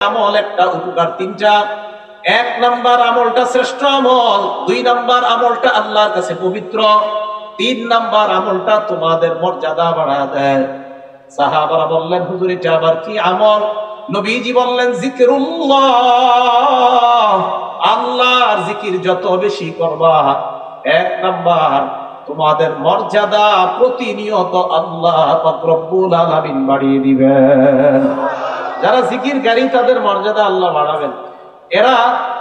আমল, একটা উপকার তিনটা। এক নাম্বার আমলটা শ্রেষ্ঠ আমল, দুই নাম্বার আমলটা আল্লাহর কাছে পবিত্র, তিন নাম্বার আমলটা তোমাদের মর্যাদা বাড়ায় দেয়। সাহাবারা বললেন, হুজুর এটা আবার কি আমল? নবীজি বললেন, জিকিরুল্লাহ, আল্লাহর জিকির যত বেশি করবা, এক নাম্বার তোমাদের মর্যাদা প্রতিনিয়ত আল্লাহ পাক রব্বুল আলামিন বাড়িয়ে দিবেন। যারা জিকিরকারী তাদের মর্যাদা আল্লাহ বাড়াবেন, এরা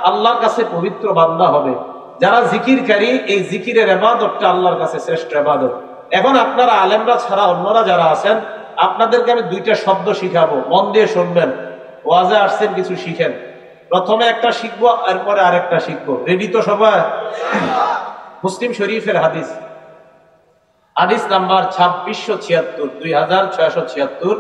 আল্লাহর কাছে পবিত্র বান্দা হবে। যারা জিকিরকারী, এই জিকিরের ইবাদতটা আল্লাহর কাছে শ্রেষ্ঠ ইবাদত। এখন আপনারা আলেমরা ছাড়া অন্যরা যারা আছেন, আপনাদেরকে আমি দুইটা শব্দ শিখাবো, মন দিয়ে শুনবেন। ওয়াজে আসছেন, কিছু শিখেন। প্রথমে একটা শিখবো, এরপরে আরেকটা শিখবো। রেডি তো সবাই? মুসলিম শরীফের হাদিস, হাদিস নাম্বার 2676, 2676।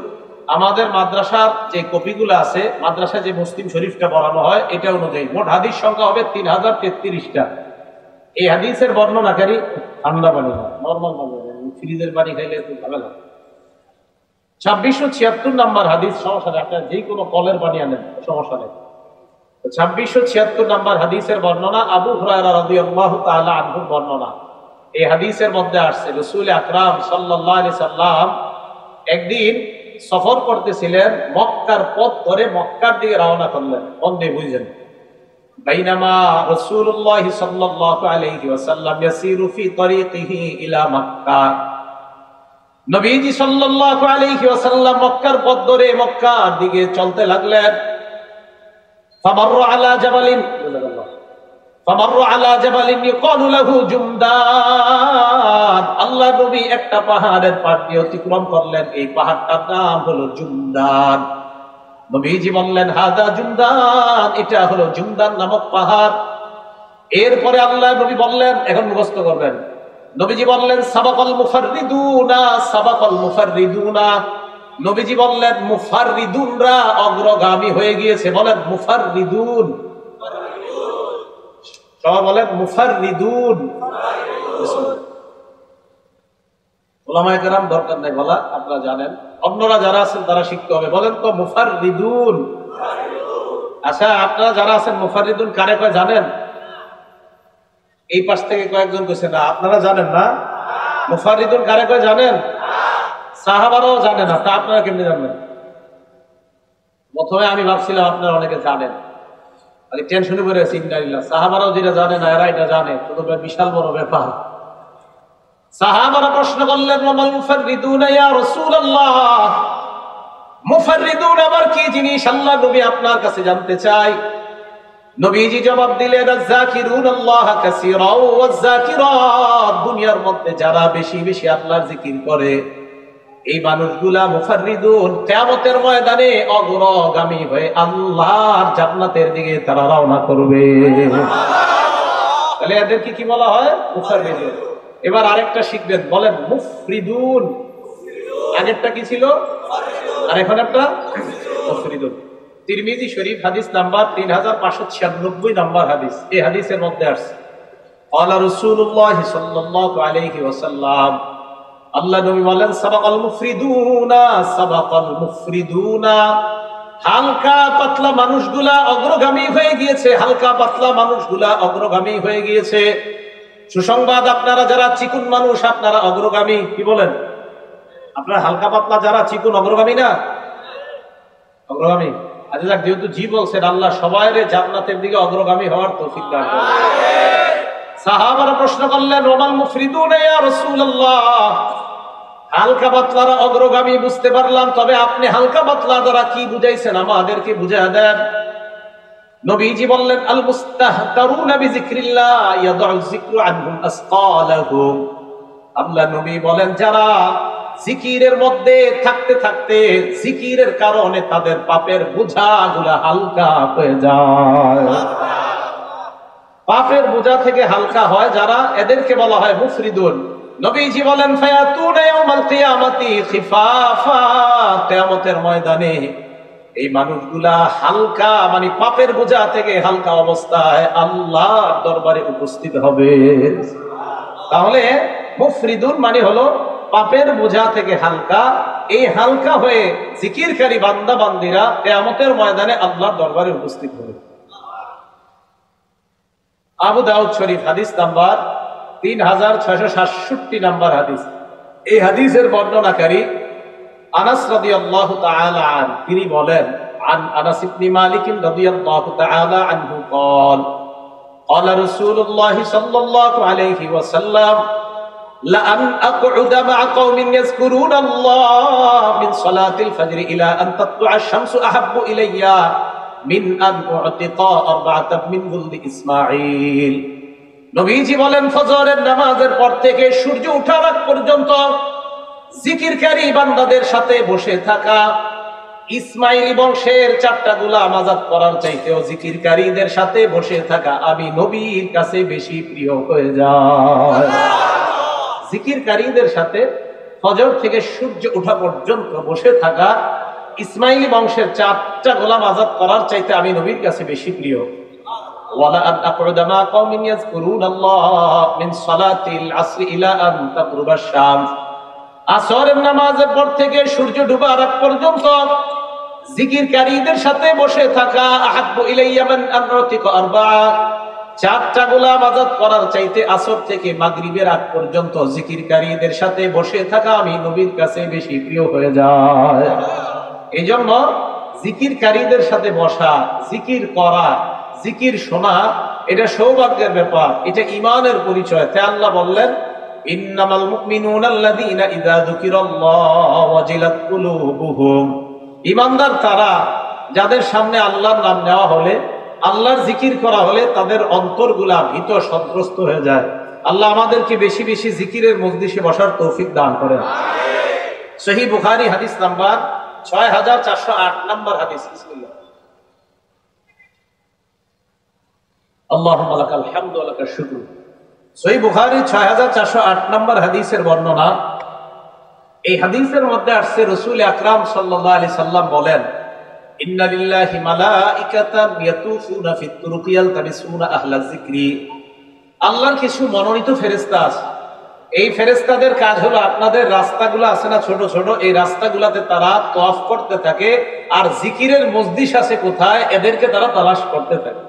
আমাদের মাদ্রাসার যে কপিগুলো আছে, মাদ্রাসায় যে মুসলিম শরীফটা পড়ানো হয়, এটা অনুযায়ী মোট হাদিস সংখ্যা হবে 3033টা। এই হাদিসের বর্ণনাকারী ঠান্ডা পানি না, নর্মাল পানি, ফ্রিজের পানি খাইলে একটু ভালো লাগে। 2676 নাম্বার হাদিস, সমস্যা নেই, আপনার যে কোনো কলের পানি আনেন, সমস্যা নেই। 2676 নাম্বার হাদিসের বর্ণনা, আবু হুরায়রা রাদিয়াল্লাহু তাআলা আনহুর বর্ণনা। এই হাদিসের মধ্যে আসছে, রাসূল আকরাম সাল্লাল্লাহু আলাইহি সাল্লাম একদিন সফর করতেছিলেন, মক্কার পথ ধরে মক্কার দিকে রওনা করলেন। বন্ধে বুঝেন, বাইনামা রাসূলুল্লাহ সাল্লাল্লাহু আলাইহি ওয়াসাল্লাম ইয়াসিরু ফি তরিকিহি ইলা মক্কা। নবীজি সাল্লাল্লাহু আলাইহি ওয়াসাল্লাম মক্কার পথ ধরে মক্কার দিকে চলতে লাগলেন। ফামাররা আলা জাবালিন, ফামাররা আলা জাবালিন ইউকালু লাহু জুমদান। আল্লাহ নবী একটা পাহাড়ের পাশ দিয়ে অতিক্রম করলেন, এই পাহাড়টার নাম হলো জুমদান। নবীজি বললেন, হাযা জুমদান, এটা হলো জুমদান নামক পাহাড়। এরপরে আল্লাহ নবী বললেন, এখন মুখস্থ করবেন, নবীজি বললেন, সাবাকাল মুফাররিদুনা, সাবাকাল মুফাররিদুনা। নবীজি বললেন, মুফাররিদুনরা অগ্রগামী হয়ে গিয়েছে। বলেন মুফাররিদুন, সবাই বলেন মুফাররিদুন। ওলামায়ে কেরাম দরকার নাই বলা, আপনারা জানেন, অন্যরা যারা আছেন তারা শিখতে হবে। বলেন তো মুফাররিদুন। আচ্ছা, আপনারা যারা আছেন মুফাররিদুন কারে কয় জানেন? এই পাশ থেকে কয়েকজন কইছে না, আপনারা জানেন না? মুফাররিদুন কারে কয় জানেন? সাহাবারাও জানে না, তা আপনারা কেমনে জানবেন? প্রথমে আমি ভাবছিলাম আপনারা অনেকে জানেন, আরে টেনশনে পড়ে আছি। ইন্নালিল্লাহ, সাহাবারাও যেটা জানে না, এরা এটা জানে, তো বিশাল বড় ব্যাপার। সাহাবারা প্রশ্ন করলেন, ওয়াল মুফাররিদুনা ইয়া রাসূলুল্লাহ, মুফাররিদুন আবার কি জিনিস আল্লাহ নবী আপনার কাছে জানতে চাই। নবীজি জবাব দিলেন, আয-যাকিরুনাল্লাহ কাসীরা ওয়াজ-যাকিরাত, দুনিয়ার মধ্যে যারা বেশি বেশি আল্লাহর জিকির করে, এই মানুষগুলা মুফাররিদুন, কিয়ামতের ময়দানে অগ্রগামী হয়ে আল্লাহর জান্নাতের দিকে তারা রওনা করবে। তাহলে এদেরকে কি বলা হয়? মুফাররিদুন। এবার আরেকটা শিখবেন, বলেন মুফরিদুন। আগেরটা কি ছিল? আর এখন একটা মুফরিদুন। তিরমিজি শরীফ হাদিস নাম্বার 3596 নাম্বার হাদিস। এই হাদিসের মধ্যে আসছে, ক্বালা রাসূলুল্লাহ সাল্লাল্লাহু আলাইহি ওয়াসাল্লাম, আল্লাহ নবী বলেন, সাবাকাল মুফরিদুনা, সাবাকাল মুফরিদুনা, হালকা পাতলা মানুষগুলা অগ্রগামী হয়ে গিয়েছে, হালকা পাতলা মানুষগুলা অগ্রগামী হয়ে গিয়েছে। সুসংবাদ, আপনারা যারা চিকুন মানুষ, আপনারা অগ্রগামী। কি বলেন? আপনারা হালকা পাতলা যারা চিকুন, অগ্রগামী না? অগ্রগামী। আচ্ছা যাক, যেহেতু জি বলছেন, আল্লাহ সবাইরে জান্নাতের দিকে অগ্রগামী হওয়ার তৌফিক দান করুন। সাহাবারা প্রশ্ন করলেন, ওয়াল মুফরিদুনা ইয়া রাসূলুল্লাহ, হালকা পাতলারা অগ্রগামী বুঝতে পারলাম, তবে আপনি হালকা পাতলা দ্বারা কি বুঝাইছেন আমাদেরকে বুঝায় দেন। নবীজি বললেন, আল মুস্তাহতারুনা বিযিকরিল্লাহ ইয়াদউ যিকরু আনহুম আসকালাহুম। আল্লাহ নবী বলেন, যারা জিকিরের মধ্যে থাকতে থাকতে জিকিরের কারণে তাদের পাপের বোঝাগুলা হালকা হয়ে যায়, পাপের বোঝা থেকে হালকা হয় যারা, এদেরকে বলা হয় মুফরিদুন। নবীজি বলেন, ফায়াতুনা ইয়াউমাল কিয়ামাতি খিফাফা, কিয়ামতের ময়দানে এই মানুষগুলা হালকা, মানে পাপের বোঝা থেকে হালকা অবস্থায় আল্লাহর দরবারে উপস্থিত হবে। তাহলে মুফরিদুন মানে হলো পাপের বোঝা থেকে হালকা, এই হালকা হয়ে জিকিরকারী বান্দা বান্দিরা কিয়ামতের ময়দানে আল্লাহর দরবারে উপস্থিত হবে। আবু দাউদ শরীফ হাদিস নাম্বার 3667 নাম্বার হাদিস। এই হাদিসের বর্ণনাকারী আনাস রাদিয়াল্লাহু তাআলা আনহু, তিনি বলেন, عن أنس بن مالك رضي الله تعالى عنه قال قال رسول الله صلى الله عليه وسلم لأن أقعد مع قوم يذكرون الله من صلاة الفجر إلى أن تطلع الشمس أحب إلي من أن أعتق 4 من ولد إسماعيل। নবীজি বলেন, ফজরের নামাজের পর থেকে সূর্য ওঠার আগ পর্যন্ত জিকিরকারী বান্দাদের সাথে বসে থাকা, ইসমাইলি বংশের 4টা গোলাম আযাদ করার চাইতেও জিকিরকারীদের সাথে বসে থাকা আমি নবীর কাছে বেশি প্রিয় হয়ে যায়। জিকিরকারীদের সাথে ফজর থেকে সূর্য ওঠা পর্যন্ত বসে থাকা ইসমাইলি বংশের 4টা গোলাম আযাদ করার চাইতে আমি নবীর কাছে বেশি প্রিয়। ওয়ালা আন আকুদা মা কওমিন ইয়াযকুরুনাল্লাহ মিন সালাতিল আসর ইলা আন তাগরুবা শামস, আসরের নামাজের পর থেকে সূর্য ডুবার আগ পর্যন্ত জিকিরকারীদের সাথে বসে থাকা আহাব্বু ইলাইয়া মান আনরাতিকা 4টা গোলাম আযাদ করার চাইতে আসর থেকে মাগরিবের আগ পর্যন্ত জিকিরকারীদের সাথে বসে থাকা আমি নবীর কাছে বেশি প্রিয় হয়ে যায়। এইজন্য জিকিরকারীদের সাথে বসা, জিকির করা, জিকির শোনা, এটা সৌভাগ্যের ব্যাপার, এটা ঈমানের পরিচয়। তাই আল্লাহ বললেন, ইন্নামাল মুমিনুনা আল্লাযীনা ইযা যুকিরাল্লাহু ওয়াজিলাত কুলুবুহুম, ঈমানদার তারা যাদের সামনে আল্লাহর নাম নেওয়া হলে, আল্লাহর জিকির করা হলে তাদের অন্তরগুলা ভীত সন্ত্রস্ত হয়ে যায়। আল্লাহ আমাদেরকে বেশি বেশি জিকিরের মজলিসে বসার তৌফিক দান করেন। সহিহ বুখারী হাদিস নাম্বার 6408 নাম্বার হাদিস। বিসমিল্লাহ। আল্লাহুম্মা লাকাল হামদু ওয়া লাকাশ শুকর। সহিহ বুখারী 6408 নাম্বার হাদিসের বর্ণনা। এই হাদিসের মধ্যে আসছে, রাসূল আকরাম সাল্লাল্লাহু আলাইহি সাল্লাম বলেন, ইন্না লিল্লাহি মালাইকাতান ইয়াতুফুনা ফিত তুরুকি ইয়ালতামিসুনা আহলায যিকরি। আল্লাহর কিছু মনোনীত ফেরেশতা আছে, এই ফেরেশতাদের কাজ হলো আপনাদের রাস্তাগুলো আছে না ছোট ছোট, এই রাস্তাগুলোতে তারা তওয়াফ করতে থাকে, আর জিকিরের মজলিস আছে কোথায় এদেরকে তারা তালাশ করতে থাকে।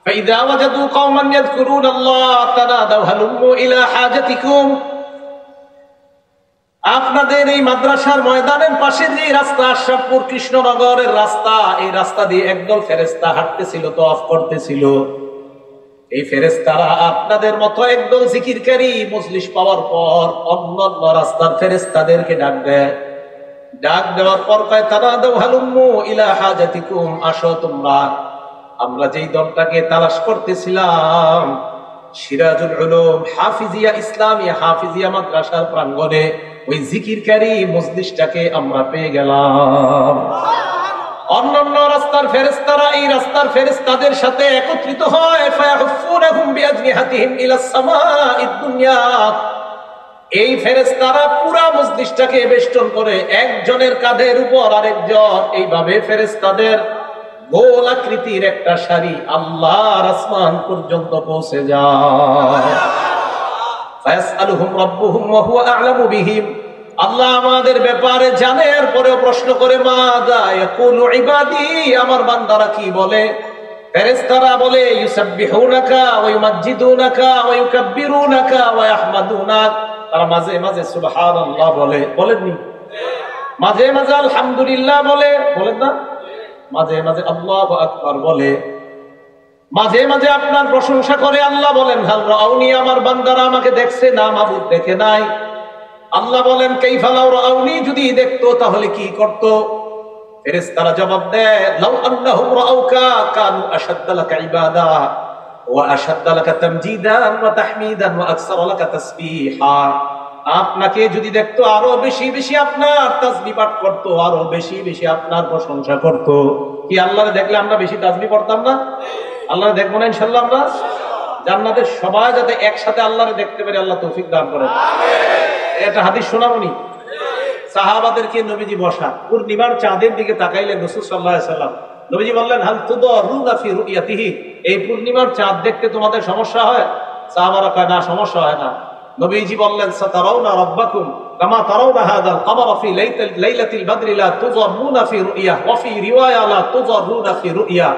فإذا وجدوا قوما يذكرون الله تنادوا هلموا إلى حاجتكم। আপনাদের এই মাদ্রাসার ময়দানের পাশে যে রাস্তা, আশরাফপুর কৃষ্ণনগরের রাস্তা, এই রাস্তা দিয়ে একদল ফেরেশতা হাঁটতেছিল, তওয়াফ করতেছিল। এই ফেরেশতারা আপনাদের মতো একদল জিকিরকারী মজলিস পাওয়ার পর অন্যান্য রাস্তার ফেরেশতাদেরকে ডাক দেয়। ডাক দেওয়ার পর কয়, তানাদাউ হালুম্মু ইলা হাজাতিকুম, আসো তোমরা আমরা যেই দলটাকে তালাশ করতেছিলাম সিরাজুল উলুম হাফিজিয়া ইসলামিয়া হাফিজিয়া মাদ্রাসার প্রাঙ্গণে ওই জিকিরকারী মজলিসটাকে আমরা পেয়ে গেলাম। অন্যান্য রাস্তার ফেরেশতারা এই রাস্তার ফেরেশতাদের সাথে একত্রিত হয়, ফায়াহুফুনাহুম বিআজনিহাতিহিম ইলাস সামাঈদ দুনিয়া। এই ফেরেশতারা পুরা মজলিসটাকে বেষ্টন করে একজনের কাঁধের উপর আরেকজন, এইভাবে ফেরেশতাদের গোল আকৃতির একটা সারি আল্লাহর আসমান পর্যন্ত পৌঁছে যায়। ফায়াসআলুহুম রাব্বুহুম ওয়া হুয়া আ'লামু বিহিম, আল্লাহ আমাদের ব্যাপারে জানে, এরপরেও প্রশ্ন করে, মাযা ইয়াকুলু ইবাদি, আমার বান্দারা কি বলে? ফেরেশতারা বলে, ইউসাব্বিহুনাকা ওয়া ইউমাজ্জিদুনাকা ওয়া ইউকাব্বিরুনাকা ওয়া ইয়াহমাদুনাক। তারা মাঝে মাঝে সুবহানাল্লাহ বলে, বলেননি? মাঝে মাঝে আলহামদুলিল্লাহ বলে, বলেন না? মাঝে মাঝে আল্লাহু আকবার বলে, মাঝে মাঝে আপনার প্রশংসা করে। আল্লাহ বলেন, হাল রাউনি, আমার বান্দারা আমাকে দেখছে না? মাবুদ দেখে নাই। আল্লাহ বলেন, কাইফা লাউ রাউনি, যদি দেখতো তাহলে কি করত? ফেরেশতারা জবাব দেয়, লাউ আন্নাহুম রাউকা কানু আশাদ্দা লাকা ইবাদা ওয়া আশাদ্দা লাকা তামজিদান ওয়া তাহমিদান ওয়া আকসারা লাকা তাসবিহা। আপনাকে যদি দেখতো আরো বেশি বেশি আপনার তাসবিহ পাঠ করতো, আরো বেশি বেশি আপনার প্রশংসা করতো। কি আল্লাহরে দেখলে আমরা বেশি তাসবিহ পড়তাম না? আল্লাহরে দেখবো না ইনশাআল্লাহ আমরা? জান্নাতের সবাই যাতে একসাথে আল্লাহরে দেখতে পারে, আল্লাহ তৌফিক দান করেন। এটা হাদিস শোনাবনি। সাহাবাদেরকে নবীজি বসা, পূর্ণিমার চাঁদের দিকে তাকাইলেন রাসূল সাল্লাল্লাহু আলাইহি ওয়াসাল্লাম। নবীজি বললেন, হাল তুদারুনা ফি রুয়াতিহি, এই পূর্ণিমার চাঁদ দেখতে তোমাদের সমস্যা হয়? সাহাবারা কয়, না সমস্যা হয় না। নবীজি বললেন সাতারাউনা রাব্বাকুম কামা তারাউনা হাযাল কমারা ফি লাইলাতিল বদরি লা তুযাররুনা ফি রুইয়া ওয়া ফি রিওয়ায়া লা তুযাররুনা ফি রুইয়া।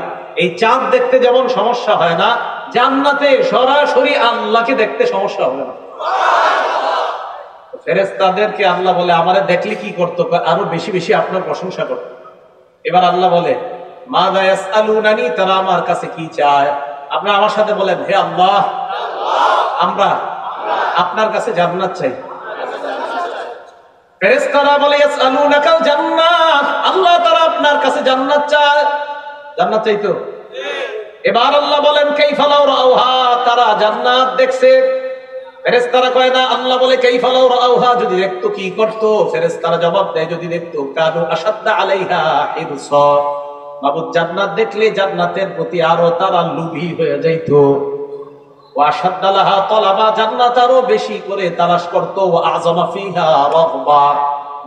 এই চাঁদ দেখতে যেমন সমস্যা হয় না, জান্নাতে সরাসরি আল্লাহকে দেখতে সমস্যা হবে না। ফেরেশতাদেরকে আল্লাহ বলে আমারে দেখলে কি করতে, আরো বেশি বেশি আপনার প্রশংসা করতে। এবার আল্লাহ বলে মাযা ইয়াসআলুনানি, তারা আমার কাছে কি চায়? আপনি আমার সাথে বলেন হে আল্লাহ, আমরা আপনার কাছে জান্নাত চাই। ফেরেশতারা বলে ইয়াসআলুনাকাল জান্নাত, আল্লাহ তারা আপনার কাছে জান্নাত চায়। জান্নাত চাইতো। এবার আল্লাহ বলেন কাইফা লাউ রাউহা, তারা জান্নাত দেখছে। ফেরেশতারা কয় না, আল্লাহ বলে কাইফা লাউ রাউহা, যদি দেখতো কি করতো? ফেরেশতারা জবাব দেয় যদি দেখতো কানু আশাদ্দা আলাইহা হিরসা, মাবুদ জান্নাত দেখলে জান্নাতের প্রতি আরো তারা লোভী হয়ে যাইতো। ওয়া আশাদ্দা লাহা তালাবা, জান্নাত আরো বেশি করে তালাশ করতো। ওয়া আযমা ফিহা রাগবা,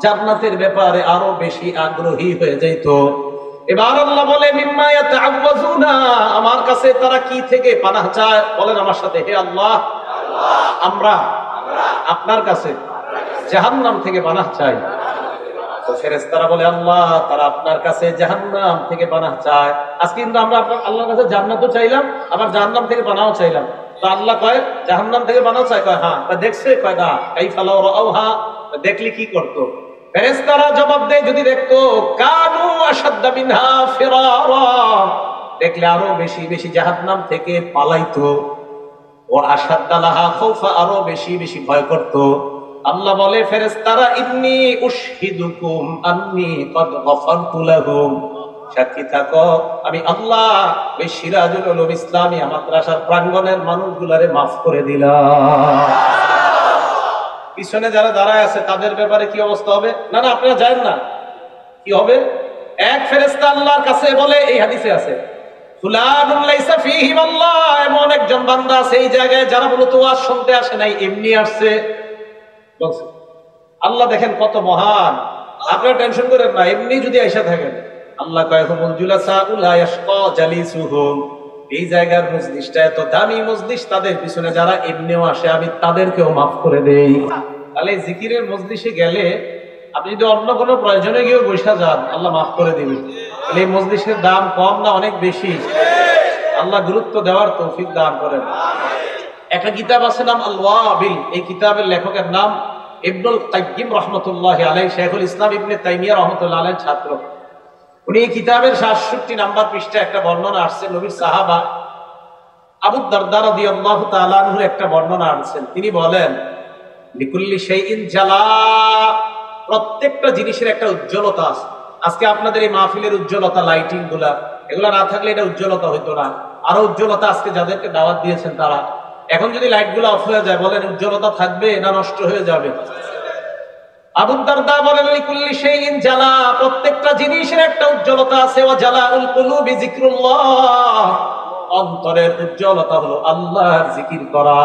জান্নাতের ব্যাপারে আরো বেশি আগ্রহী হয়ে যাইতো। এবার আল্লাহ বলে মিম্মা ইয়াতাআওয়াজুনা, আমার কাছে তারা কি থেকে পানাহ চায়? বলেন আমার সাথে হে আল্লাহ, আমরা আপনার কাছে জাহান্নাম থেকে পানাহ চাই। তো ফেরেশতারা বলে আল্লাহ তারা আপনার কাছে জাহান্নাম থেকে পানাহ চায়। আজকে কিন্তু আমরা আল্লাহর কাছে জান্নাতও চাইলাম, আবার জাহান্নাম থেকে পানাহও চাইলাম। তো আল্লাহ কয় জাহান্নাম থেকে পানাহ চায়? কয় হ্যাঁ। দেখছে? কয় না। কাইফা লাউ রাউহা, দেখলি কি করতো? ফেরেশতারা জবাব দেয় যদি দেখতো কানু আশাদ্দা মিনহা ফিরারা, দেখলে আরো বেশি বেশি জাহান্নাম থেকে পালাইতো। ও আশাদ্দা লাহা খাউফা, আরো বেশি বেশি ভয় করতো। আল্লাহ বলে ফেরেশতারা ইন্নী উশহিদুকুম আন্নী কদ গফারতু লাহুম, সাক্ষী থাকো আমি আল্লাহ ওই সিরাজুল উলুম ইসলামিয়া মাদ্রাসার প্রাঙ্গণের মানুষগুলারে মাফ করে দিলাম। পিছনে যারা দাঁড়ায় আছে তাদের ব্যাপারে কি অবস্থা হবে? না না আপনারা জানেন না কি হবে। এক ফেরেশতা আল্লাহর কাছে বলে, এই হাদিসে আছে ফুলানুন লাইসা ফীহি আল্লাহ, এমন একজন বান্দা আছে এই জায়গায় যারা মূলত ওয়াজ শুনতে আসে নাই, এমনি আসছে। বলছে আল্লাহ দেখেন কত মহান, আপনারা টেনশন করেন না, এমনি যদি আইসা থাকেন। আল্লাহ কয় হুমুল জুলাসা লা ইয়াশকা জালিসুহুম, এই জায়গার মজলিসটা এত দামি মজলিস, তাদের পিছনে যারা এমনিও আসে আমি তাদেরকেও মাফ করে দেই। তাহলে জিকিরের মজলিসে গেলে আপনি যদি অন্য কোনো প্রয়োজনে গিয়ে বসে যান আল্লাহ মাফ করে দিবেন। এই মজলিসের দাম কম না অনেক বেশি? আল্লাহ গুরুত্ব দেওয়ার তৌফিক দান করেন। একটা কিতাব আছে নাম আল ওয়াবিল, এই কিতাবের লেখকের নাম ইবনুল কাইয়্যিম রাহমাতুল্লাহি আলাইহি, শাইখুল ইসলাম ইবনে তাইমিয়া রাহমাতুল্লাহি আলাইহির ছাত্র। উনি এই কিতাবের ৬৭ নাম্বার পৃষ্ঠায় একটা বর্ণনা আসছে, নবীর সাহাবা আবু দারদা রাদিয়াল্লাহু তাআলা আনহুর একটা বর্ণনা আসছেন। তিনি বলেন লিকুল্লি শাইইন জালা, প্রত্যেকটা জিনিসের একটা উজ্জ্বলতা আছে। আজকে আপনাদের এই মাহফিলের উজ্জ্বলতা, লাইটিং গুলা, এগুলা না থাকলে এটা উজ্জ্বলতা হইতো না। আরো উজ্জ্বলতা আজকে যাদেরকে দাওয়াত দিয়েছেন তারা, এখন যদি লাইট গুলা অফ হয়ে যায় বলেন উজ্জ্বলতা থাকবে না নষ্ট হয়ে যাবে? আবু দারদা বলেন লিকুল্লি শাইইন জালা, প্রত্যেকটা জিনিসের একটা উজ্জ্বলতা আছে। ওয়া জালাউল কুলুবি যিকরুল্লাহ, অন্তরের উজ্জ্বলতা হলো আল্লাহর জিকির করা।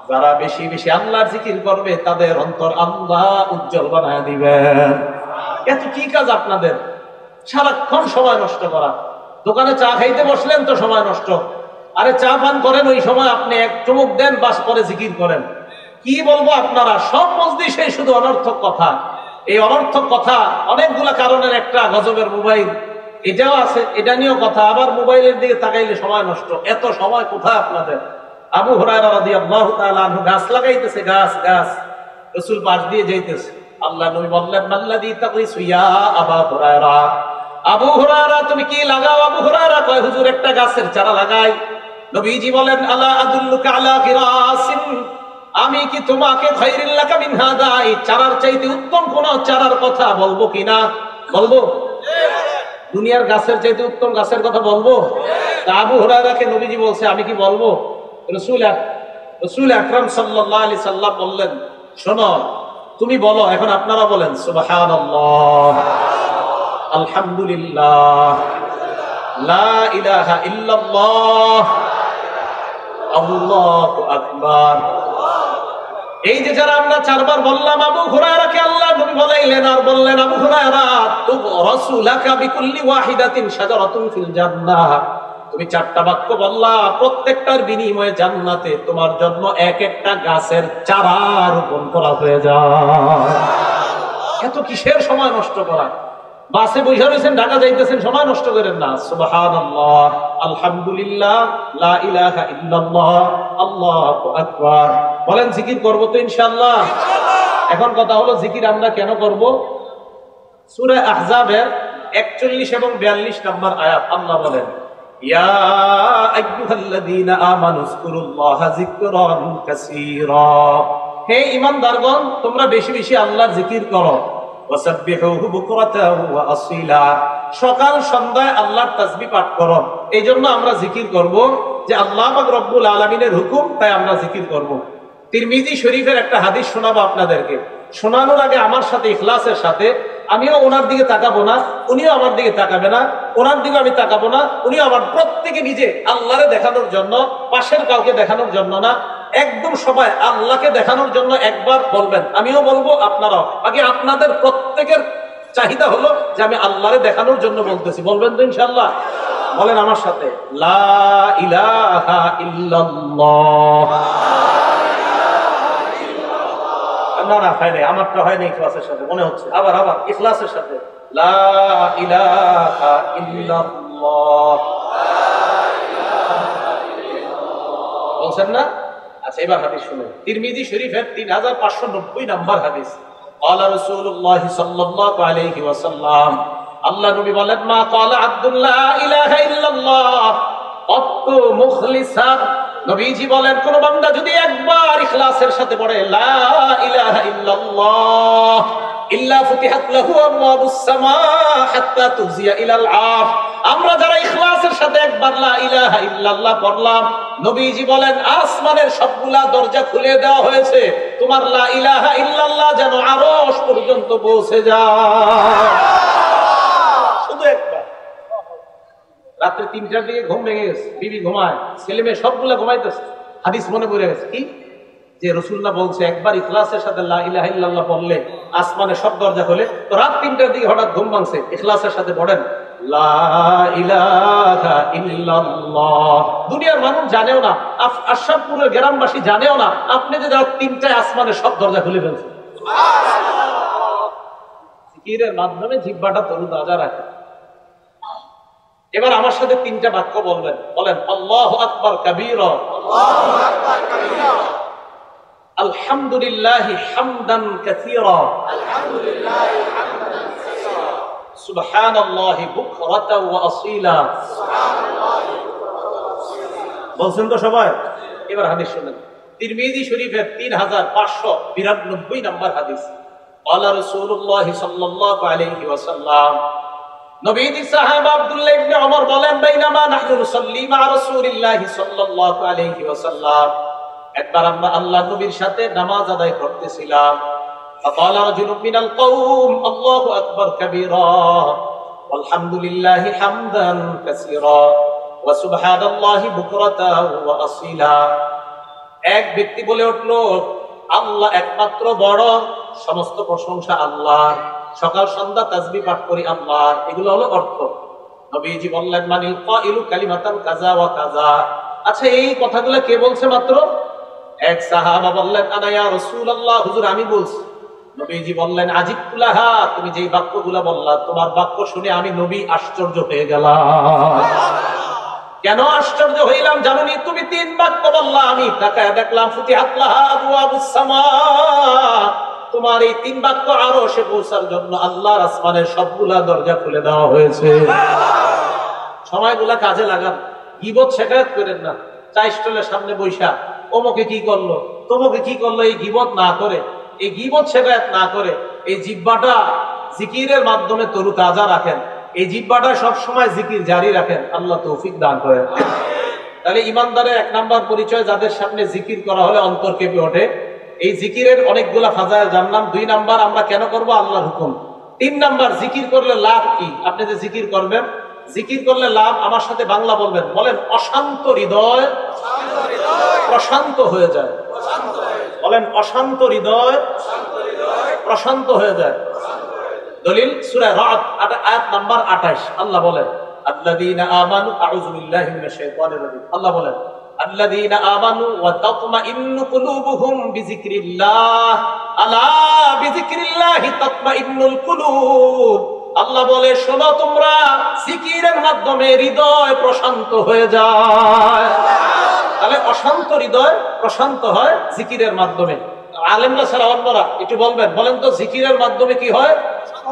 যারা বেশি বেশি আল্লাহর জিকির করবে তাদের অন্তর আল্লাহ উজ্জ্বল বানায় দিবেন। এত কি কাজ আপনাদের? সারাক্ষণ সময় নষ্ট করা। দোকানে চা খাইতে বসলেন তো সময় নষ্ট। আরে চা পান করেন, ওই সময় আপনি এক চুমুক দেন, বাস পরে জিকির করেন। কি বলবো আপনারা, সব মজলিসে শুধু অনর্থক কথা। এই অনর্থক কথা অনেকগুলা কারণের একটা গজবের মোবাইল, এটাও আছে, এটা নিয়েও কথা। আবার মোবাইলের দিকে তাকাইলে সময় নষ্ট। এত সময় কোথায় আপনাদের? আবু হুরায়রা রাদিয়াল্লাহু তাআলা আনহু গাছ লাগাইতেছে, গাছ গাছ, রাসূল পাশ দিয়ে যাইতেছে। আল্লাহ নবী বললেন মাল্লাযী তাগরিসু ইয়া আবু হুরায়রা, আবু হুরায়রা তুমি কি লাগাও? আবু হুরায়রা কয় হুজুর একটা গাছের চারা লাগাই। নবীজি বলেন আলা আদুল্লুকা আলা গিরাসিন, আমি কি তোমাকে খায়রিল লাকা মিন হাদা, এই চারার চাইতে উত্তম কোন চারার কথা বলবো কিনা? বলবো? দুনিয়ার গাছের চাইতে উত্তম গাছের কথা বলবো? তা আবু হুরায়রাকে নবীজি বলছে আমি কি বলবো? রাসূল আকরাম সাল্লাল্লাহু আলাইহি সাল্লাম বললেন শোনো তুমি বলো। এখন আপনারা বলেন সুবহানাল্লাহ, আলহামদুলিল্লাহ, লা ইলাহা ইল্লাল্লাহ, আল্লাহু আকবার। এই যে যারা আমরা 4 বার বললাম, আবু হুরায়রাকে আল্লাহ নবী বলাইলেন আর বললেন আবু হুরায়রা তুগরাসু লাকা বিকুল্লি ওয়াহিদাতিন শাজারাতুন ফিল জান্নাহ, তুমি 4টা বাক্য বললা, প্রত্যেকটার বিনিময়ে জান্নাতে তোমার জন্য এক একটা গাছের চারা রোপণ করা হয়ে যায়। এত কিসের সময় নষ্ট করা? বাসে বসে রয়েছেন, ঢাকা যাইতেছেন, সময় নষ্ট করেন না। সুবহানাল্লাহ, আলহামদুলিল্লাহ, লা ইলাহা ইল্লাল্লাহ, আল্লাহু আকবার বলেন। জিকির করব তো ইনশাআল্লাহ। এখন কথা হলো জিকির আমরা কেন করব? সূরা আহজাবের 41 এবং 42 নম্বর আয়াত আল্লাহ বলেন, ইয়া আইয়ুহাল্লাযীনা আমানু যকুরুল্লাহা যিকরান কাসীরা। হে ঈমানদারগণ, তোমরা বেশি বেশি আল্লাহর জিকির করো। ওয়াসাব্বিহুহু বুকরাতাও ওয়া আসীলা, সকাল সন্ধ্যায় আল্লাহর তাসবিহ পাঠ করো। এই জন্য আমরা জিকির করব, যে আল্লাহ পাক রব্বুল আলামিনের হুকুম, তাই আমরা জিকির করব। তিরমিজি শরীফের একটা হাদিস শোনাবো আপনাদেরকে। শোনানোর আগে আমার সাথে ইখলাসের সাথে, আমিও ওনার দিকে তাকাবো না, উনিও আমার দিকে তাকাবে না, ওনার দিকে আমি তাকাবো না, উনিও আমার, প্রত্যেকে নিজে আল্লাহরে দেখানোর জন্য, পাশের কাউকে দেখানোর জন্য না, একদম সবাই আল্লাহকে দেখানোর জন্য একবার বলবেন, আমিও বলবো, আপনারাও। আগে আপনাদের প্রত্যেকের চাহিদা হলো যে আমি আল্লাহরে দেখানোর জন্য বলতেছি, বলবেন তো ইনশাআল্লাহ? বলেন আমার সাথে, লা ইলাহা ইল্লাল্লাহ। না না, হয় নাই, আমারটা হয় নাই ইখলাসের সাথে, মনে হচ্ছে। আবার ইখলাসের সাথে, লা ইলাহা ইল্লাল্লাহ। বলছেন না? আচ্ছা, এবার হাদিস শুনুন। তিরমিজি শরীফের 3590 নম্বর হাদিস। ক্বালা রাসূলুল্লাহ সাল্লাল্লাহু আলাইহি ওয়াসাল্লাম, আল্লাহ নবী বলেন, মা ক্বালা আব্দুল্লাহ ইলাহা ইল্লাল্লাহ আত্তু মুখলিসান। নবীজি বলেন, কোন বান্দা যদি একবার ইখলাসের সাথে পড়ে লা ইলাহা ইল্লাল্লাহ, ইল্লা ফুতিহাত লাহু আবওয়াবুস সামা হাত্তা তুজিয়া ইলাল আরশ। আমরা যারা ইখলাসের সাথে একবার লা ইলাহা ইল্লাল্লাহ পড়লাম, নবীজি বলেন আসমানের সবগুলা দরজা খুলে দেওয়া হয়েছে, তোমার লা ইলাহা ইল্লাল্লাহ যেন আরশ পর্যন্ত পৌঁছে যায়। শুধু একবার। রাত্রে 3টার দিকে ঘুম ভেঙে গেছে, বিবি ঘুমায়, ছেলে মেয়ে সবগুলা ঘুমাইতেছে, হাদিস মনে পড়ে গেছে কি, যে রাসূলুল্লাহ বলছে একবার ইখলাসের সাথে লা ইলাহা ইল্লাল্লাহ পড়লে আসমানের সব দরজা খোলে। তো রাত 3টার দিকে হঠাৎ ঘুম ভাঙছে, ইখলাসের সাথে পড়েন লা ইলাহা ইল্লাল্লাহ। দুনিয়ার মানুষ জানেও না, আশরাফপুরের গ্রামবাসী জানেও না আপনি যে রাত 3টায় আসমানের সব দরজা খুলে ফেলছেন। জিকিরের মাধ্যমে জিহ্বাটা তরুতাজা রাখে। এবার আমার সাথে 3টা বাক্য বলবেন, বলেন আল্লাহু আকবার কাবীরা, আল্লাহু আকবার কাবীরা, আলহামদুলিল্লাহি হামদান কাসীরা, আলহামদুলিল্লাহি হামদান কাসীরা, সুবহানাল্লাহি বুকরাতাও ওয়া আসীলা, সুবহানাল্লাহি বুকরাতাও ওয়া আসীলা। বলছেন তো সবাই? এবার হাদিস শুনেন। তিরমিজি শরীফের 3592 নম্বর হাদিস। ক্বালা রাসূলুল্লাহ সাল্লাল্লাহু আলাইহি ওয়াসাল্লাম, নবীজি সাহাবা আব্দুল্লাহ ইবনে ওমর বলেন, বাইনামা নাহনু নুসাল্লি মা রাসূলিল্লাহি সাল্লাল্লাহু আলাইহি ওয়াসাল্লাম, একবার আমরা আল্লাহর নবীর সাথে নামাজ আদায় করতেছিলাম। ফাকালা রাজুলুম মিনাল কওম, আল্লাহু আকবার কাবীরা, আলহামদুলিল্লাহি হামদান কাসীরা, ওয়া সুবহানাল্লাহি বুকরাতাও ওয়া আসীলা। এক ব্যক্তি বলে উঠল, আল্লাহ একমাত্র বড়, সমস্ত প্রশংসা আল্লাহর, সকাল সন্ধ্যা তাসবিহ পাঠ করি আল্লাহর। এগুলো হলো অর্থ। নবীজি বললেন, মানিল কাইলু কালিমাতান কাযা ওয়া কাযা। আচ্ছা, এই কথাগুলো কে বলছে মাত্র? এক সাহাবা বললেন, আনা ইয়া রাসূলুল্লাহ, হুজুর আমি বলছি। নবীজি বললেন, আজিবতু লাহা, তুমি যেই বাক্যগুলো বললা, তোমার বাক্য শুনে আমি নবী আশ্চর্য হয়ে গেলাম। কেন আশ্চর্য হইলাম জানোনি? তুমি 3 বাক্য বললা, আমি তাকায় দেখলাম ফুতিহাত লাহা আবওয়াবুস সামা, তোমার এই 3 বাক্য আরশে পৌঁছার জন্য আল্লাহর আসমানের সবগুলা দরজা খুলে দেওয়া হয়েছে। সময়গুলা কাজে লাগান, গীবত শেখায়ত করেন না। চাই স্টলের সামনে বৈশা অমুকে কি করলো, তমুকে কি করলো, এই গীবত না করে, এই গীবত শেখায়ত না করে, এই জিহ্বাটা জিকিরের মাধ্যমে তরুতাজা রাখেন। এই জিহ্বাটা সব সময় জিকির জারি রাখেন। আল্লাহ তৌফিক দান করেন। তাহলে ইমানদারের 1 নাম্বার পরিচয়, যাদের সামনে জিকির করা হলে অন্তর কেঁপে ওঠে। এই জিকিরের অনেকগুলা ফাজাইল জানলাম। 2 নাম্বার, আমরা কেন করব? আল্লাহর হুকুম। 3 নাম্বার, জিকির করলে লাভ কি? আপনি যে জিকির করবেন, জিকির করলে লাভ, আমার সাথে বাংলা বলবেন, বলেন অশান্ত হৃদয় প্রশান্ত হয়ে যায়। বলেন অশান্ত হৃদয় প্রশান্ত হয়ে যায়। দলিল সূরা রাদ আয়াত নাম্বার 28, আল্লাহ বলেন, আল্লাযীনা আমানু আউযু বিল্লাহি মিনাশ শাইতানির রাজীম। আল্লাহ বলেন আল্লাযীনা আমানু ওয়া তাতমাইন্নু কুলুবুহুম বিযিকরিল্লাহ আলা বিযিকরিল্লাহি তাতমাইন্নুল কুলুব। আল্লাহ বলে শোনো তোমরা, জিকিরের মাধ্যমে হৃদয় প্রশান্ত হয়ে যায়। তাহলে অশান্ত হৃদয় প্রশান্ত হয় জিকিরের মাধ্যমে। আলেমরা ছাড়া অন্যরা একটু বলবেন, বলেন তো জিকিরের মাধ্যমে কি হয়?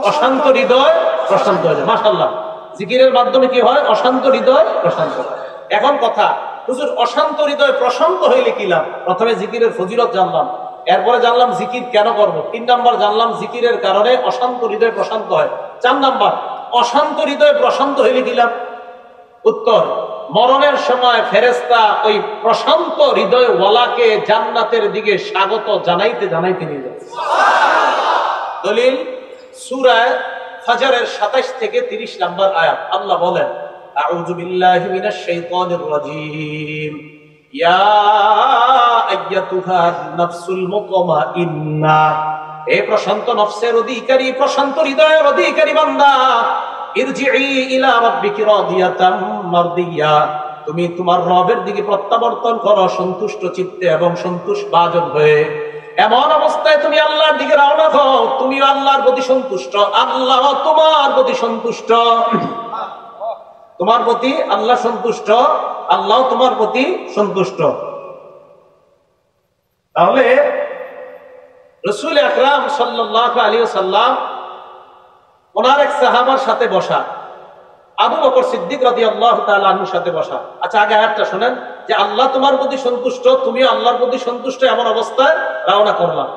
অশান্ত হৃদয় প্রশান্ত হয়ে যায়। মাশাআল্লাহ, জিকিরের মাধ্যমে কি হয়? অশান্ত হৃদয় প্রশান্ত। এখন কথা, হুজুর অশান্ত হৃদয় প্রশান্ত হইলে কি লাভ? প্রথমে জিকিরের ফজিলত জানলাম, এরপরে জানলাম জিকির কেন করবো, 3 নাম্বার জানলাম জিকিরের কারণে অশান্ত হৃদয় প্রশান্ত হয়। 4 নাম্বার, অশান্ত হৃদয় প্রশান্ত হইলে কি লাভ? উত্তর, মরণের সময় ফেরেশতা ওই প্রশান্ত হৃদয় ওয়ালাকে জান্নাতের দিকে স্বাগত জানাইতে জানাইতে নিয়ে যায়। দলিল সূরা ফাজরের 27 থেকে 30 নম্বর আয়াত। আল্লাহ বলেন আউযু বিল্লাহি মিনাশ শাইতানির রাজীম ইয়া আইয়াতুহান নাফসুল মুতমাইন্না, হে প্রশান্ত নফসের অধিকারী, প্রশান্ত হৃদয়ের অধিকারী বান্দা, ইরজিই ইলা রাব্বিকি রাদিয়াতাম মারদিয়া, তুমি তোমার রবের দিকে প্রত্যাবর্তন করো সন্তুষ্ট চিত্তে এবং সন্তুষ্ট বাজন হয়ে। এমন অবস্থায় তুমি আল্লাহর দিকে রওনা হও, তুমি আল্লাহর প্রতি সন্তুষ্ট, আল্লাহ তোমার প্রতি সন্তুষ্ট। তোমার প্রতি আল্লাহ সন্তুষ্ট, আল্লাহ তোমার প্রতি সন্তুষ্ট। তাহলে রাসূল আকরাম সাল্লাল্লাহু আলাইহি ওয়াসাল্লাম ওনার এক সাহাবার সাথে বসা, আবু বকর সিদ্দিক রাদিয়াল্লাহু তাআলা আনহুর সাথে বসা। আচ্ছা, আগে আয়াতটা শুনেন যে আল্লাহ তোমার প্রতি সন্তুষ্ট, তুমি আল্লাহর প্রতি সন্তুষ্ট, এমন অবস্থায় রওনা করলাম।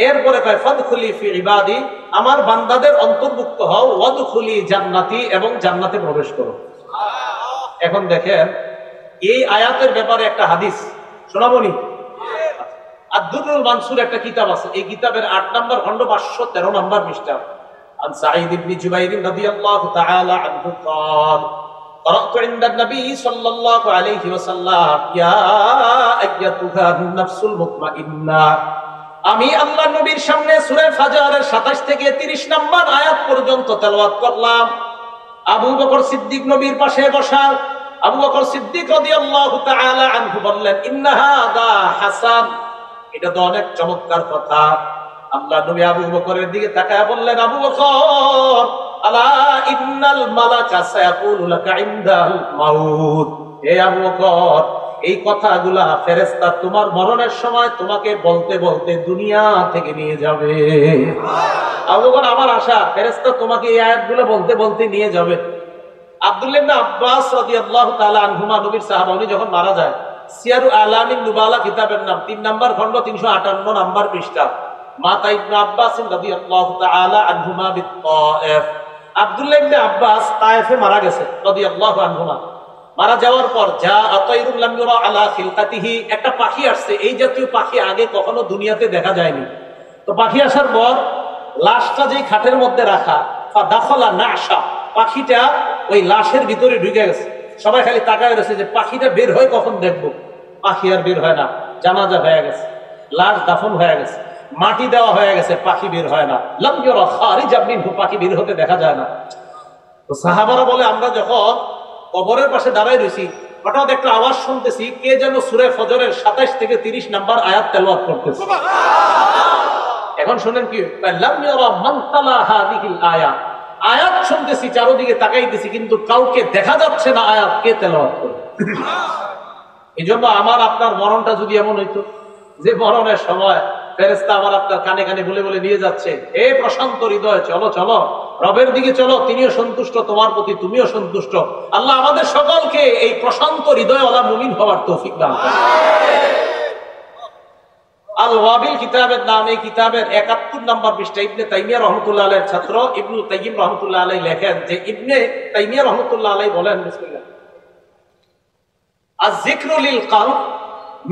এরপরে কয় ফাদখুলি ফি ইবাদি, আমার বান্দাদের অন্তর্ভুক্ত হও, ওয়াদখুলি জান্নাতি, এবং জান্নাতে প্রবেশ করো। এখন দেখেন এই আয়াতের ব্যাপারে একটা হাদিস শোনাবনি। আদ-দুররুল মানসুর একটা কিতাব আছে, এই কিতাবের 8 নম্বর খণ্ড 513 নম্বর পৃষ্ঠা। عن سعيد بن جبير رضي الله تعالى عنه قال قرأت عند النبي صلى الله عليه وسلم يا أيتها النفس المطمئنة, আমি আল্লাহ নবীর সামনে সূরা ফাজরের 27 থেকে 30 নম্বর আয়াত পর্যন্ত তেলাওয়াত করলাম। আবু বকর সিদ্দিক নবীর পাশে বসা। আবু বকর সিদ্দিক রাদিয়াল্লাহু তাআলা আনহু বললেন ইন্না হাদা হাসান, এটা তো অনেক চমৎকার কথা। আল্লাহ নবী আবু বকরের দিকে তাকায় বললেন আবু বকর আলা ইন্নাল মালাকা সায়াকুলু লাকা ইনদাল মাউত, হে আবু বকর এই কথাগুলা ফেরেশতা তোমার মরণের সময় তোমাকে বলতে বলতে দুনিয়া থেকে নিয়ে যাবে। আবু বকর, আমার আশা ফেরেশতা তোমাকে এই আয়াতগুলো বলতে বলতে নিয়ে যাবে। আব্দুল্লাহ ইবনে আব্বাস রাদিয়াল্লাহু তাআলা আনহুমা, নবীর সাহাবা, উনি যখন মারা যায়, সিয়ারু আলামিন নুবালা কিতাবের নাম 3 নম্বর খণ্ড 358 নম্বর পৃষ্ঠা। মাতা ইবনে আব্বাস রাদিয়াল্লাহু তাআলা আনহুমা বিত-তায়েফ, আব্দুল্লাহ ইবনে আব্বাস তায়েফে মারা গেছে রাদিয়াল্লাহু আনহুমা। মারা যাওয়ার পর যা আতাইরুল লাম ইউরা আলা খিলকাতিহি, একটা পাখি আসছে, এই জাতীয় পাখি আগে কখনো দুনিয়াতে দেখা যায়নি। তো পাখি আসার পর লাশটা যেই খাটের মধ্যে রাখা, ফাদাখালা নাশা, পাখিটা ওই লাশের ভিতরে ঢুকে গেছে। সবাই খালি তাকায় রয়েছে যে পাখিটা বের হয় কখন দেখবো। পাখি আর বের হয় না, জানাজা হয়ে গেছে, লাশ দাফন হয়ে গেছে, মাটি দেওয়া হয়ে গেছে, পাখি বের হয় না। লাম ইউরা খারিজা মিনহু, পাখি বের হতে দেখা যায় না। তো সাহাবারা বলে আমরা যখন কবরের পাশে দাঁড়াই রয়েছি, হঠাৎ একটা আওয়াজ শুনতেছি, কে যেন সূরা ফজরের 27 থেকে 30 নম্বর আয়াত তেলাওয়াত করতেছে। এখন শুনেন কি, লাম ইউরা মান তালা হাযিহিল আয়াত, আয়াত শুনতেছি, চারদিকে তাকাইতেছি, কিন্তু কাউকে দেখা যাচ্ছে না আয়াত কে তেলাওয়াত করে। এই জন্য আমার আপনার মরণটা যদি এমন হইতো যে মরণের সময় ফেরেশতা আমার আপনার কানে কানে বলে বলে নিয়ে যাচ্ছে, হে প্রশান্ত হৃদয় চলো চলো রবের দিকে চলো, তিনিও সন্তুষ্ট তোমার প্রতি, তুমিও সন্তুষ্ট। আল্লাহ আমাদের সকলকে এই প্রশান্ত হৃদয়ওয়ালা মুমিন হওয়ার তৌফিক দান করুন। আল ওয়াবিল কিতাবের নাম, এই কিতাবের 71 নম্বর পৃষ্ঠা ইবনে তাইমিয়া রাহমাতুল্লাহ আলাইহির ছাত্র ইবনুল কাইয়িম রাহমাতুল্লাহ আলাইহি লেখেন যে ইবনে তাইমিয়া রাহমাতুল্লাহ আলাইহি বলেন, বিসমিল্লাহ, আয-যিকরু লিল কলব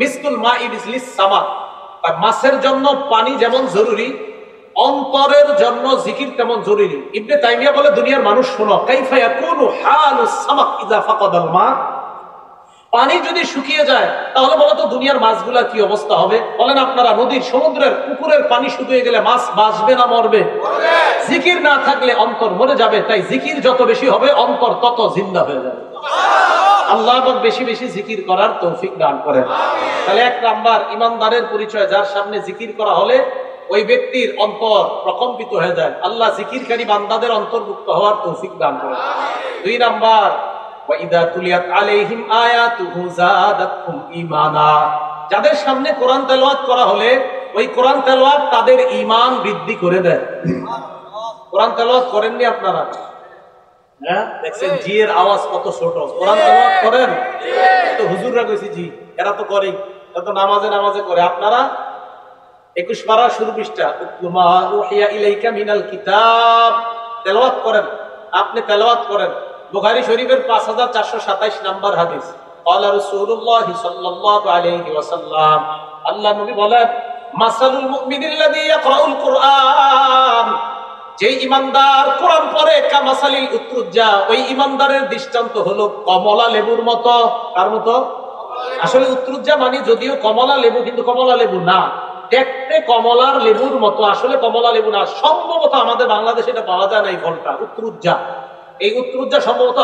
মিসলুল মা'i লিস সামা, মাছের জন্য পানি যেমন জরুরি, অন্তরের জন্য জিকির তেমন জরুরি। ইবনে তাইমিয়া বলে দুনিয়ার মানুষ শোনো, কাইফা ইয়াকুনু হালুস সামাক ইযা ফাকাদাল মা, পানি যদি শুকিয়ে যায় তাহলে বলতো দুনিয়ার মাছগুলা কি অবস্থা হবে? বলেন আপনারা, নদীর, সমুদ্রের, পুকুরের পানি শুকিয়ে গেলে মাছ বাঁচবে না মরবে? জিকির না থাকলে অন্তর মরে যাবে। তাই জিকির যত বেশি হবে অন্তর তত জিন্দা হয়ে যাবে। আল্লাহ বেশি বেশি জিকির করার তৌফিক দান করেন। তাহলে 1 নাম্বার ইমানদারের পরিচয়, যার সামনে জিকির করা হলে ওই ব্যক্তির অন্তর প্রকম্পিত হয়ে যায়। আল্লাহ জিকিরকারী বান্দাদের অন্তর্ভুক্ত হওয়ার তৌফিক দান করেন। 2 নাম্বার, ওয়াইদা তুলিয়াত আলাইহিম আয়াতুহু যাদাতহুম ঈমানা, যাদের সামনে কোরআন তেলাওয়াত করা হলে ওই কোরআন তেলাওয়াত তাদের ঈমান বৃদ্ধি করে দেয়। কোরআন তেলাওয়াত করেননি আপনারা? হ্যাঁ, দেখছেন জি এর আওয়াজ কত ছোট। কোরআন তেলাওয়াত করেন তো হুজুররা কইছি জি, এরা তো করেই, এরা তো নামাজে নামাজে করে। আপনারা 21 পারা শুরু পৃষ্ঠা, উতলুমা উহিয়া ইলাইকা মিনাল কিতাব, তেলাওয়াত করেন। আপনি তেলাওয়াত করেন। বুখারী শরীফের 5427 নাম্বার হাদিস, ক্বালা রাসূলুল্লাহ সাল্লাল্লাহু আলাইহি ওয়াসাল্লাম, আল্লাহ নবী বলেন, মাসালুল মুমিনিল্লাযী ইয়াকরাউল কুরআন, যে ইমানদার কোরআন পড়ে, কামাসালিল উত্রুজ্জা, ওই ইমানদারের দৃষ্টান্ত হলো কমলা লেবুর মতো। কার মতো? আসলে উত্রুজ্জা মানে যদিও কমলা লেবু, কিন্তু কমলা লেবু না, দেখতে কমলার লেবুর মতো, আসলে কমলা লেবু না। সম্ভবত আমাদের বাংলাদেশে এটা পাওয়া যায় না এই ফলটা, উত্রুজ্জা। এই উত্তরুজ্জা সম্ভবত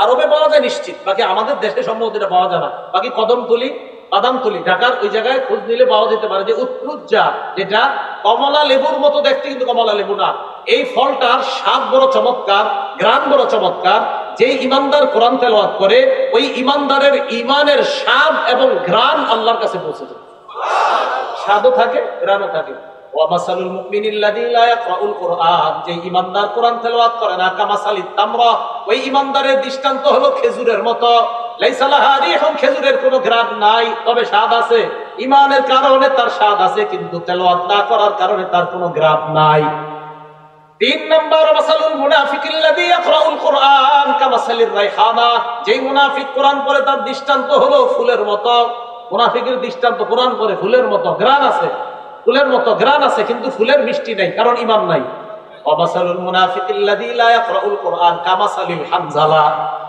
আরবে পাওয়া যায় নিশ্চিত, বাকি আমাদের দেশে সম্ভবত এটা পাওয়া যায় না। বাকি কদমতলি, বাদামতলি, ঢাকার ওই জায়গায় খোঁজ নিলে পাওয়া যেতে পারে যে উত্তরুজ্জা, যেটা কমলা লেবুর মতো দেখতে কিন্তু কমলা লেবু না। এই ফলটার স্বাদ বড় চমৎকার, ঘ্রাণ বড় চমৎকার। যেই ইমানদার কোরআন তেলাওয়াত করে ওই ইমানদারের ইমানের স্বাদ এবং ঘ্রাণ আল্লাহর কাছে পৌঁছে যায়। স্বাদও থাকে, ঘ্রাণও থাকে। ওয়ামাসালুল মুমিনিল্লাযী লা ইয়াকরাউল কুরআন, যে ইমানদার কোরআন তেলাওয়াত করে না, কামাসালিত তামরা, ওই ইমানদারের দৃষ্টান্ত হলো খেজুরের মতো। লাইসা লাহা রিহুন, খেজুরের কোনো ঘ্রাণ নাই, তবে স্বাদ আছে। ঈমানের কারণে তার স্বাদ আছে, কিন্তু তেলাওয়াত না করার কারণে তার কোনো ঘ্রাণ নাই। 3 নাম্বার, মাসালুল মুনাফিকিল্লাযী ইয়াকরাউল কুরআন কামাসালির রাইহানা, যে মুনাফিক কোরআন পড়ে তার দৃষ্টান্ত হলো ফুলের মতো। মুনাফিকের দৃষ্টান্ত, কোরআন পড়ে ফুলের মতো, ঘ্রাণ আছে, ফুলের মতো ঘ্রাণ আছে, কিন্তু ফুলের মিষ্টি নাই, কারণ ঈমান নাই। ওয়ামাসালুল মুনাফিকিল্লাযী লা ইয়াকরাউল কুরআন কামাসালিল হানজালা,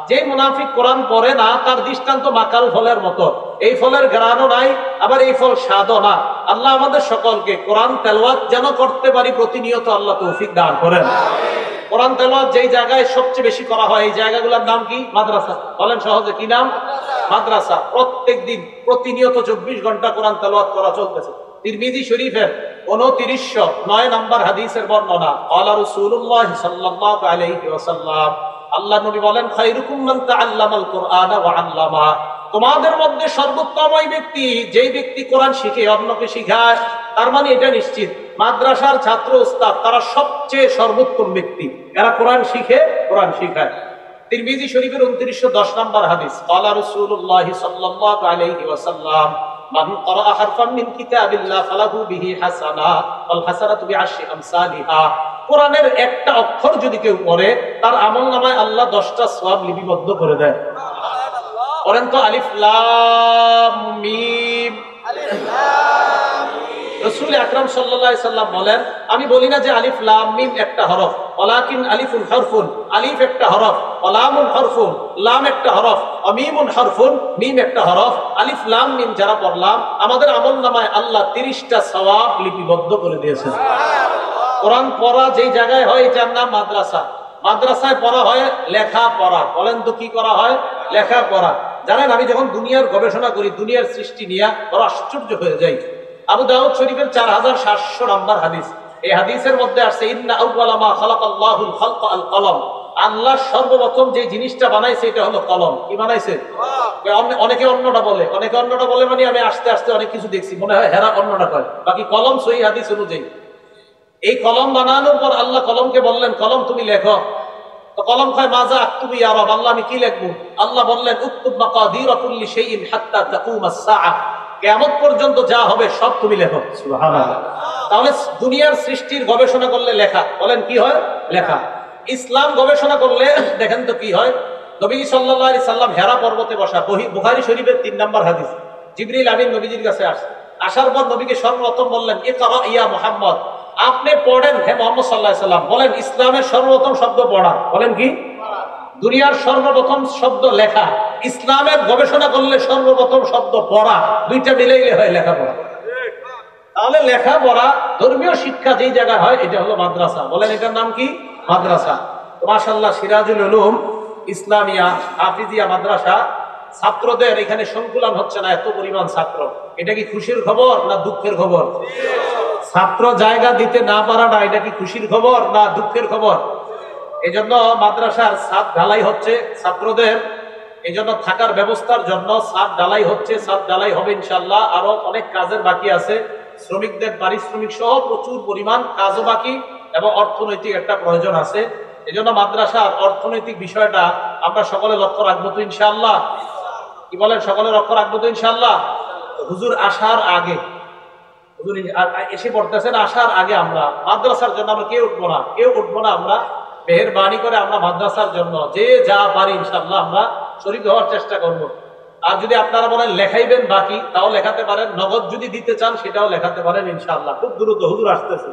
যে মুনাফিক কোরআন পড়ে না তার দৃষ্টান্ত মাকাল ফলের মতো। এই ফলের ঘ্রাণও নাই, আবার এই ফল স্বাদও না। আল্লাহ আমাদের সকলকে কোরআন তেলাওয়াত যেন করতে পারি প্রতিনিয়ত আল্লাহ তৌফিক দান করেন। কোরআন তেলাওয়াত যেই জায়গায় সবচেয়ে বেশি করা হয় এই জায়গাগুলোর নাম কি? মাদ্রাসা। বলেন সহজে, কি নাম? মাদ্রাসা। প্রত্যেকদিন প্রতিনিয়ত 24 ঘন্টা কোরআন তেলাওয়াত করা চলতেছে। তিরমিজি শরীফের 2909 নাম্বার হাদিসের বর্ণনা, ক্বালা রাসূলুল্লাহ সাল্লাল্লাহু আলাইহি ওয়াসাল্লাম, আল্লাহ নবী বলেন, খায়রুকুম মান তাআল্লামাল কুরআনা ওয়া আল্লামা, তোমাদের মধ্যে সর্বোত্তম ওই ব্যক্তি যেই ব্যক্তি কোরআন শিখে অন্যকে শিখায়। তার মানে এটা নিশ্চিত মাদ্রাসার ছাত্র উস্তাদ তারা সবচেয়ে সর্বোত্তম ব্যক্তি, যারা কোরআন শিখে, কোরআন শিখায়। তিরমিজি শরীফের 2910 নাম্বার হাদিস, ক্বালা রাসূলুল্লাহ সাল্লাল্লাহু আলাইহি ওয়াসাল্লাম, মান ক্বারাআ হারফান মিন কিতাবিল্লাহ ফালাহু বিহি হাসানা ওয়াল হাসানাতু বিআশরি আমসালিহা, কোরআনের একটা অক্ষর যদি কেউ পড়ে তার আমলনামায় আল্লাহ 10টা সওয়াব লিপিবদ্ধ করে দেয়। পড়েন তো, আলিফ লাম মিম। রাসূল আকরাম সাল্লাল্লাহু আলাইহি সাল্লাম বলেন, আমি বলি না যে আলিফ লাম মিম একটা হরফ, ওয়ালাকিন আলিফুন হরফুন, আলিফ একটা হরফ, ওয়ালামুন হরফুন, লাম একটা হরফ, মিমুন হরফুন, মিম একটা হরফ। আলিফ লাম মিম যারা পড়লাম আমাদের আমলনামায় আল্লাহ 30টা সওয়াব লিপিবদ্ধ করে দিয়েছেন। কোরআন পড়া যেই জায়গায় হয় এটার নাম মাদ্রাসা। মাদ্রাসায় পড়া হয় লেখা পড়া। বলেন তো কি করা হয়? লেখা পড়া। জানেন, আমি যখন দুনিয়ার গবেষণা করি, দুনিয়ার সৃষ্টি নিয়ে বড় আশ্চর্য হয়ে যাই। আবু দাউদ শরীফের 4700 নাম্বার হাদিস, এই হাদিসের মধ্যে আসছে, ইন্না আউওয়ালা মা খালাকাল্লাহুল খালকা আল কলম, আল্লাহ সর্বপ্রথম যে জিনিসটা বানাইছে এটা হলো কলম। কি বানাইছে? অনেকে অন্যটা বলে, অনেকে অন্যটা বলে, মানে আমি আস্তে আস্তে অনেক কিছু দেখছি, মনে হয় হেরা অন্যটা কয়, বাকি কলম সহিহ হাদিস অনুযায়ী। এই কলম বানানোর পর আল্লাহ কলমকে বললেন, কলম তুমি লেখো। তো কলম কয়, মাজা আকতুবু ইয়া রাব, আল্লাহ আমি কি লিখবো? আল্লাহ বললেন, উকতুব মাকাদিরা কুল্লি শাইইন হাত্তা তাকুমাস সাআহ, কিয়ামত পর্যন্ত যা হবে সব তুমি লেখো। সুবহানাল্লাহ। তাহলে দুনিয়ার সৃষ্টির গবেষণা করলে লেখা, বলেন কি হয়? লেখা। ইসলাম গবেষণা করলে দেখেন তো কি হয়। নবী সাল্লাল্লাহু আলাইহি সাল্লাম হেরা পর্বতে বসা, বুখারী শরীফের 3 নাম্বার হাদিস, জিবরিল আমিন নবীজির কাছে আসে। আসার পর নবীকে সর্বপ্রথম বললেন, ইকরা ইয়া মুহাম্মদ, আপনি পড়েন হে মুহাম্মদ সাল্লাল্লাহু আলাইহি সাল্লাম। বলেন ইসলামের সর্বপ্রথম শব্দ পড়া, বলেন কি? দুনিয়ার সর্বপ্রথম শব্দ লেখা। ইসলামের গবেষণা করলে সর্বপ্রথম শব্দ পড়া, দুইটা মিলাইলে হয় লেখাপড়া। তাহলে লেখাপড়া ধর্মীয় শিক্ষা যেই জায়গায় হয় এটা হলো মাদ্রাসা। বলেন এটার নাম কি? মাদ্রাসা। মাশাআল্লাহ সিরাজুল উলুম ইসলামিয়া হাফিজিয়া মাদ্রাসা ছাত্রদের এখানে সংকুলন হচ্ছে না, এত পরিমাণ ছাত্র। এটা কি খুশির খবর না দুঃখের খবর? ছাত্র জায়গা দিতে না পারাটা এটা কি খুশির খবর না দুঃখের খবর? এই জন্য মাদ্রাসার ছাদ ঢালাই হচ্ছে ছাত্রদের, এই জন্য থাকার ব্যবস্থার জন্য ছাদ ঢালাই হচ্ছে, ছাদ ঢালাই হবে ইনশাল্লাহ। আরো অনেক কাজের বাকি আছে, শ্রমিকদের পারিশ্রমিক সহ প্রচুর পরিমাণ কাজও বাকি এবং অর্থনৈতিক একটা প্রয়োজন আছে। এই জন্য মাদ্রাসার অর্থনৈতিক বিষয়টা আমরা সকলে লক্ষ্য রাখবো তো ইনশাআল্লাহ। কি বলেন, সকলে লক্ষ্য রাখবো তো ইনশাআল্লাহ? হুজুর আসার আগে, হুজুর এসে পড়তেছেন, আসার আগে আমরা মাদ্রাসার জন্য আমরা কেউ উঠবো না। আমরা মেহেরবানি করে আমরা মাদ্রাসার জন্য যে যা পারি ইনশাআল্লাহ আমরা শরীক হওয়ার চেষ্টা করব। আর যদি আপনারা বলেন লেখাইবেন বাকি, তাও লেখাতে পারেন। নগদ যদি দিতে চান সেটাও লেখাতে পারেন ইনশাআল্লাহ। খুব দ্রুত হুজুর আসতেছে।